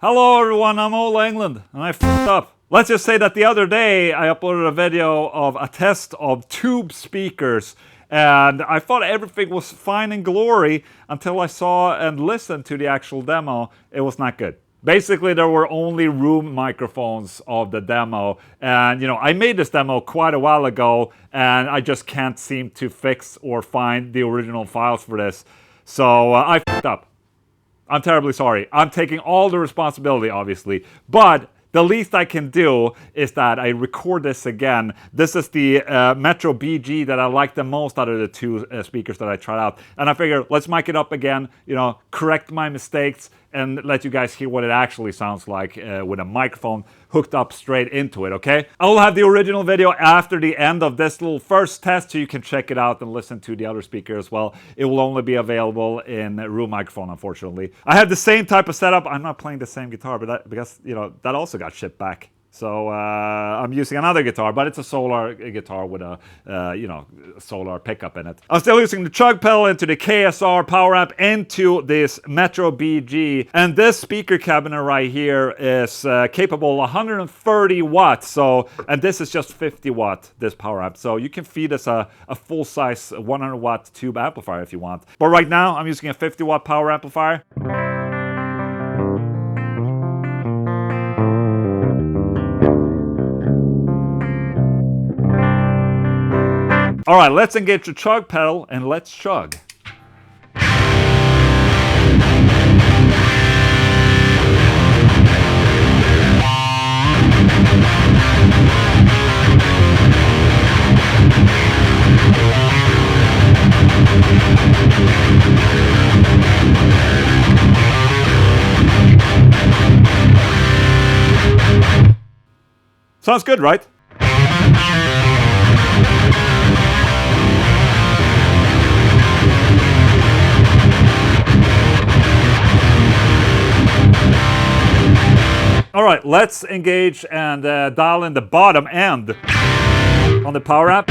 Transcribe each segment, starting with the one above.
Hello everyone, I'm Englund, and I fucked up. Let's just say that the other day I uploaded a video of a test of Toob speakers, and I thought everything was fine and glory until I saw and listened to the actual demo. It was not good. Basically, there were only room microphones of the demo, and I made this demo quite a while ago, and I just can't seem to fix or find the original files for this. So I fucked up. I'm terribly sorry. I'm taking all the responsibility, obviously, but the least I can do is that I record this again. This is the Metro BG that I like the most out of the two speakers that I tried out. And I figure, let's mic it up again, correct my mistakes, and let you guys hear what it actually sounds like with a microphone hooked up straight into it, okay? I will have the original video after the end of this little first test, so you can check it out and listen to the other speaker as well. It will only be available in room microphone, unfortunately. I have the same type of setup. I'm not playing the same guitar, but because that also got shipped back. So I'm using another guitar, but it's a solar guitar with a solar pickup in it. I'm still using the chug pedal into the KSR power amp into this Metro BG, and this speaker cabinet right here is capable of 130 watts. And this is just 50 watt, this power amp. So you can feed this a full-size 100 watt tube amplifier if you want. But right now I'm using a 50 watt power amplifier. All right, let's engage the chug pedal and let's chug. Sounds good, right? All right, let's engage and dial in the bottom end on the power amp.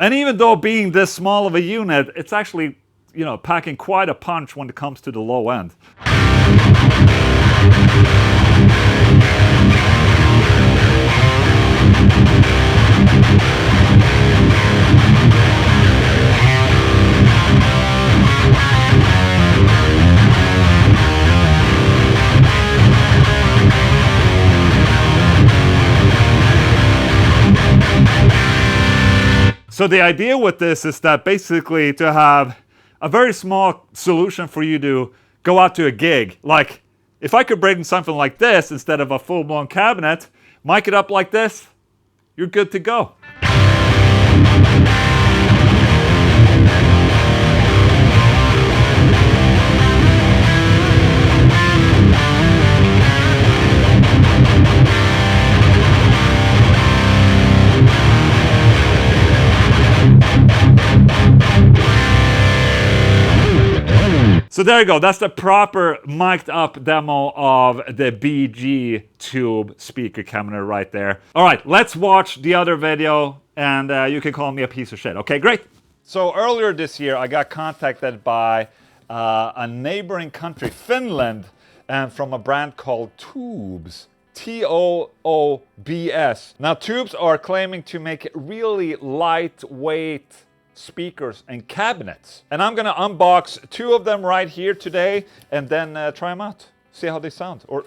And even though being this small of a unit, it's actually, packing quite a punch when it comes to the low end. So the idea with this is that basically to have a very small solution for you to go out to a gig. Like, if I could bring something like this instead of a full-blown cabinet, mic it up like this, you're good to go. So there you go, that's the proper mic'd up demo of the BG Toob speaker cabinet right there. All right, let's watch the other video, and you can call me a piece of shit. Okay, great. So earlier this year, I got contacted by a neighboring country, Finland, and from a brand called Toobs. T-O-O-B-S. Now, Toobs are claiming to make really lightweight speakers and cabinets, and I'm gonna unbox two of them right here today and then try them out, see how they sound. Or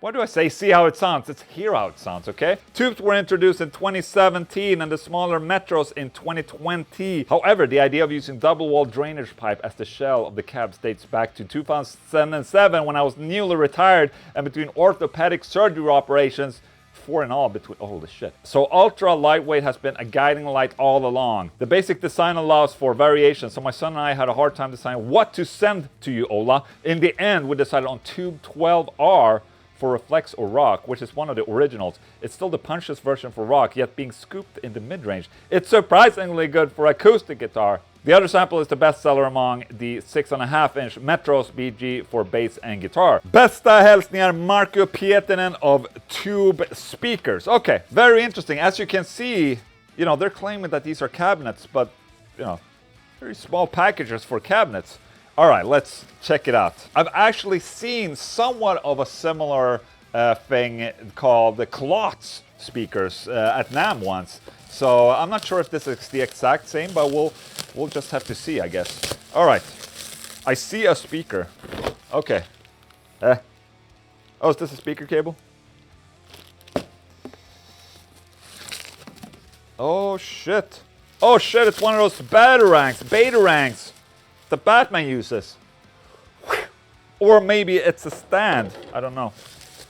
why do I say see how it sounds? It's hear how it sounds, okay? Tubes were introduced in 2017 and the smaller Metros in 2020. However, the idea of using double wall drainage pipe as the shell of the cabs dates back to 2007 when I was newly retired and between orthopedic surgery operations. Four in all between, holy shit. So ultra lightweight has been a guiding light all along. The basic design allows for variation, so my son and I had a hard time deciding what to send to you, Ola. In the end, we decided on Tube 12R for Reflex or Rock, which is one of the originals. It's still the punchiest version for rock, yet being scooped in the mid-range. It's surprisingly good for acoustic guitar. The other sample is the bestseller among the 6.5-inch Metros BG for bass and guitar. Bästa hälsningar Marco Pietinen of Toob Speakers. Okay, very interesting. As you can see, you know, they're claiming that these are cabinets, but, you know, very small packages for cabinets. All right, let's check it out. I've actually seen somewhat of a similar thing called the Klotz speakers at NAMM once. So I'm not sure if this is the exact same, but we'll just have to see, I guess. All right, I see a speaker. Okay. Oh, is this a speaker cable? Oh shit. Oh shit, it's one of those betarangs the Batman uses. Or maybe it's a stand, I don't know.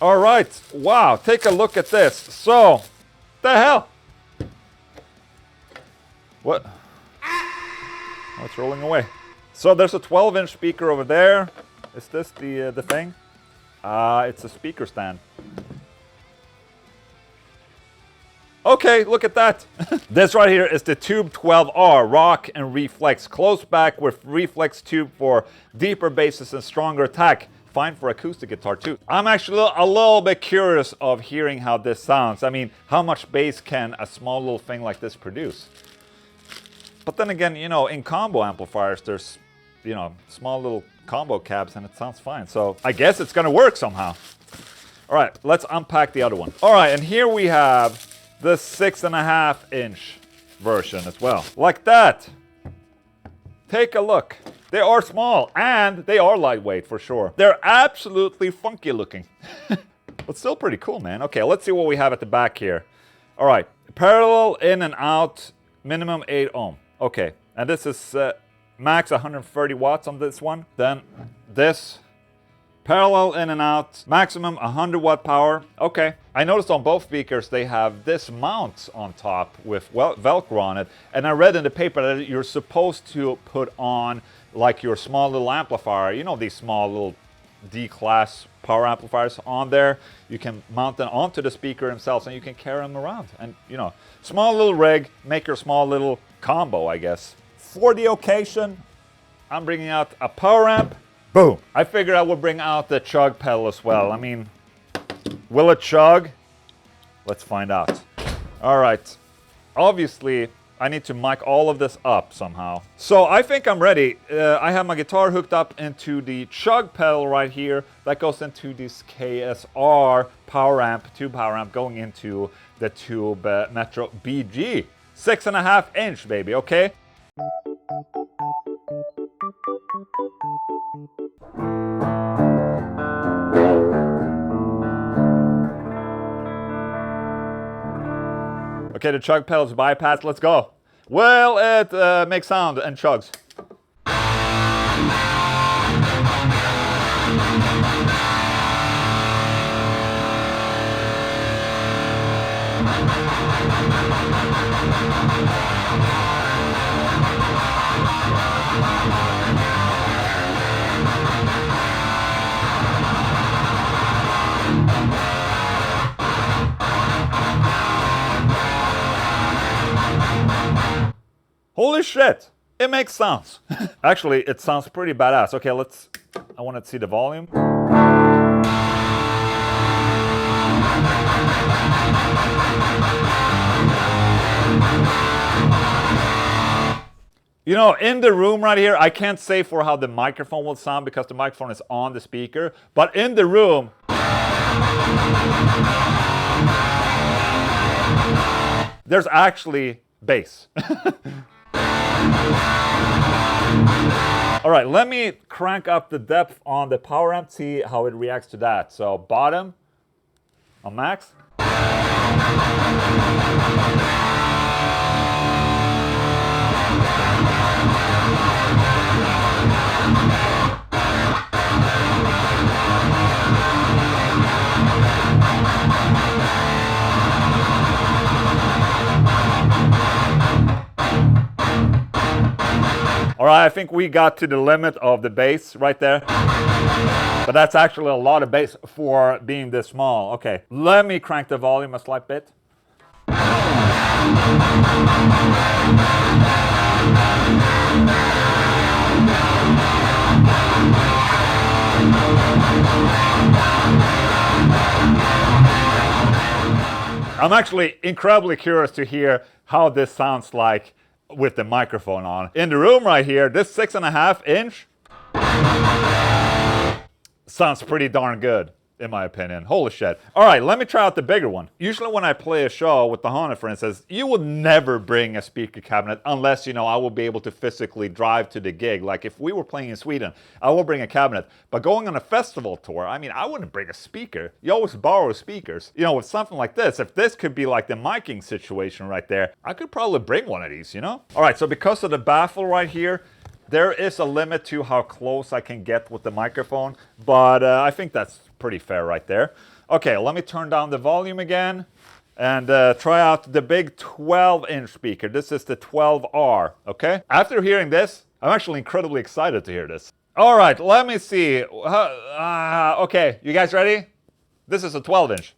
All right, wow, take a look at this. So, the hell? What? Oh, it's rolling away. So there's a 12-inch speaker over there. Is this the thing? It's a speaker stand. Okay, look at that. This right here is the Toob 12R Rock and Reflex close back with reflex tube for deeper basses and stronger attack. Fine for acoustic guitar too. I'm actually a little bit curious of hearing how this sounds. I mean, how much bass can a small little thing like this produce? But then again, you know, in combo amplifiers, there's, you know, small little combo cabs and it sounds fine. So I guess it's gonna work somehow. All right, let's unpack the other one. All right, and here we have the 6.5-inch version as well. Like that. Take a look. They are small and they are lightweight for sure. They're absolutely funky looking. But still pretty cool, man. Okay, let's see what we have at the back here. All right, parallel in and out, minimum 8 ohm. Okay, and this is max 130 watts on this one. Then this, parallel in and out, maximum 100 watt power. Okay, I noticed on both speakers they have this mount on top with Velcro on it. And I read in the paper that you're supposed to put on like your small little amplifier. You know, these small little D-class power amplifiers on there. You can mount them onto the speaker themselves and you can carry them around. And, you know, small little rig, make your small little combo, I guess. For the occasion, I'm bringing out a power amp. Boom. I figured I would bring out the chug pedal as well. I mean, will it chug? Let's find out. All right. Obviously, I need to mic all of this up somehow. So I think I'm ready. I have my guitar hooked up into the chug pedal right here. That goes into this KSR power amp, tube power amp, going into the Toob Metro BG. 6.5-inch, baby, okay? Okay, the chug pedal's bypassed. Let's go. Well, it makes sound and chugs. Holy shit, it makes sounds. Actually, it sounds pretty badass. Okay, I want to see the volume. You know, in the room right here, I can't say for how the microphone will sound because the microphone is on the speaker, but in the room, there's actually bass. All right, let me crank up the depth on the power amp, see how it reacts to that. So bottom on max. All right, I think we got to the limit of the bass right there. But that's actually a lot of bass for being this small. Okay, let me crank the volume a slight bit. I'm actually incredibly curious to hear how this sounds like with the microphone on. In the room right here, this 6.5 inch sounds pretty darn good, in my opinion. Holy shit. All right, let me try out the bigger one. Usually when I play a show with the Honda, for instance, you would never bring a speaker cabinet unless, you know, I will be able to physically drive to the gig. Like if we were playing in Sweden, I will bring a cabinet. But going on a festival tour, I mean, I wouldn't bring a speaker. You always borrow speakers. You know, with something like this, if this could be like the miking situation right there, I could probably bring one of these, you know? All right, so because of the baffle right here, there is a limit to how close I can get with the microphone, but I think that's pretty fair right there. Okay, let me turn down the volume again and try out the big 12-inch speaker. This is the 12R, okay? After hearing this, I'm actually incredibly excited to hear this. All right, let me see. Okay, you guys ready? This is a 12-inch.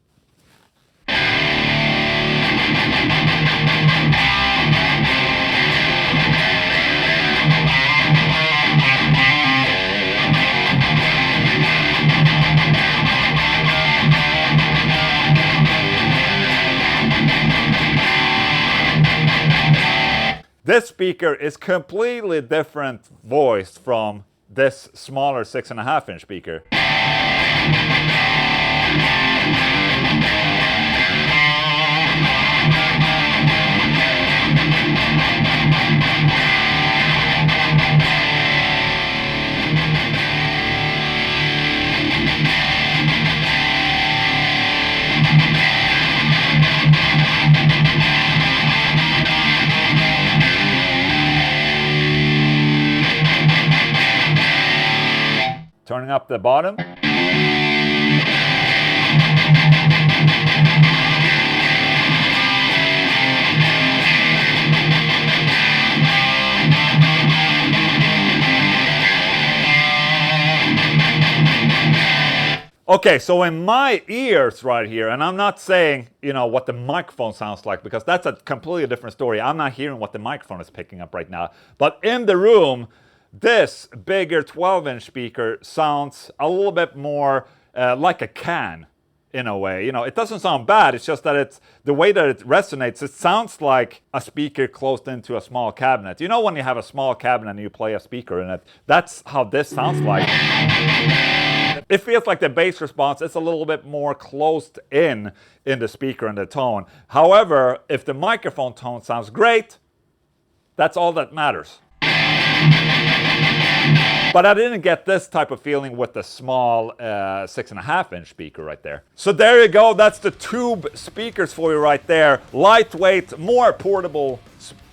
This speaker is completely different voice from this smaller 6.5-inch speaker. Turning up the bottom. Okay, so in my ears right here, and I'm not saying, you know, what the microphone sounds like, because that's a completely different story. I'm not hearing what the microphone is picking up right now. But in the room, this bigger 12-inch speaker sounds a little bit more like a can, in a way. You know, it doesn't sound bad, it's just that it's the way that it resonates, it sounds like a speaker closed into a small cabinet. You know when you have a small cabinet and you play a speaker in it? That's how this sounds like. It feels like the bass response is a little bit more closed in the speaker and the tone. However, if the microphone tone sounds great, that's all that matters. But I didn't get this type of feeling with the small 6.5-inch speaker right there. So there you go, that's the Toob speakers for you right there. Lightweight, more portable,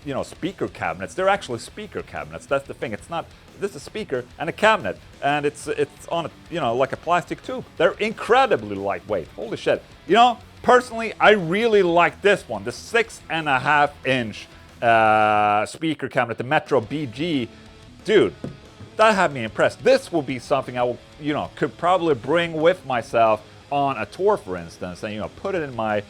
you know, speaker cabinets. They're actually speaker cabinets, that's the thing. It's not, this is a speaker and a cabinet, and it's on a, you know, like a plastic tube. They're incredibly lightweight, holy shit. You know, personally, I really like this one, the 6.5-inch speaker cabinet, the Metro BG. Dude, that had me impressed. This will be something I will, you know, could probably bring with myself on a tour, for instance, and, you know, put it in my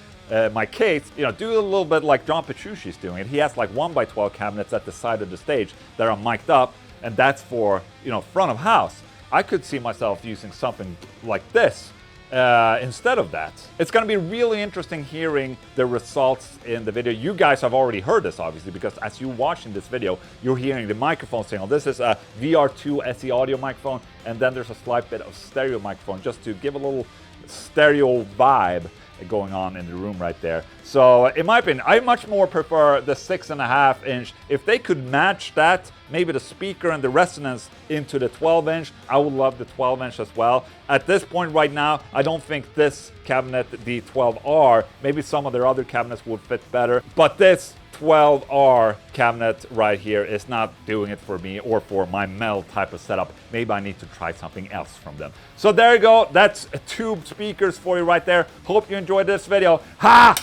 my case, you know, do a little bit like John Petrucci's doing it. He has like 1x12 cabinets at the side of the stage that are mic'd up, and that's for, you know, front of house. I could see myself using something like this instead of that. It's going to be really interesting hearing the results in the video. You guys have already heard this, obviously, because as you're watching this video, you're hearing the microphone signal. This is a VR2 SE audio microphone, and then there's a slight bit of stereo microphone just to give a little stereo vibe going on in the room right there. So in my opinion, I much more prefer the 6.5-inch. If they could match that, maybe the speaker and the resonance into the 12-inch, I would love the 12-inch as well. At this point right now, I don't think this cabinet, the 12R, maybe some of their other cabinets would fit better, but this 12R cabinet right here is not doing it for me or for my metal type of setup. Maybe I need to try something else from them. So there you go, that's Toob speakers for you right there. Hope you enjoyed this video. Ha!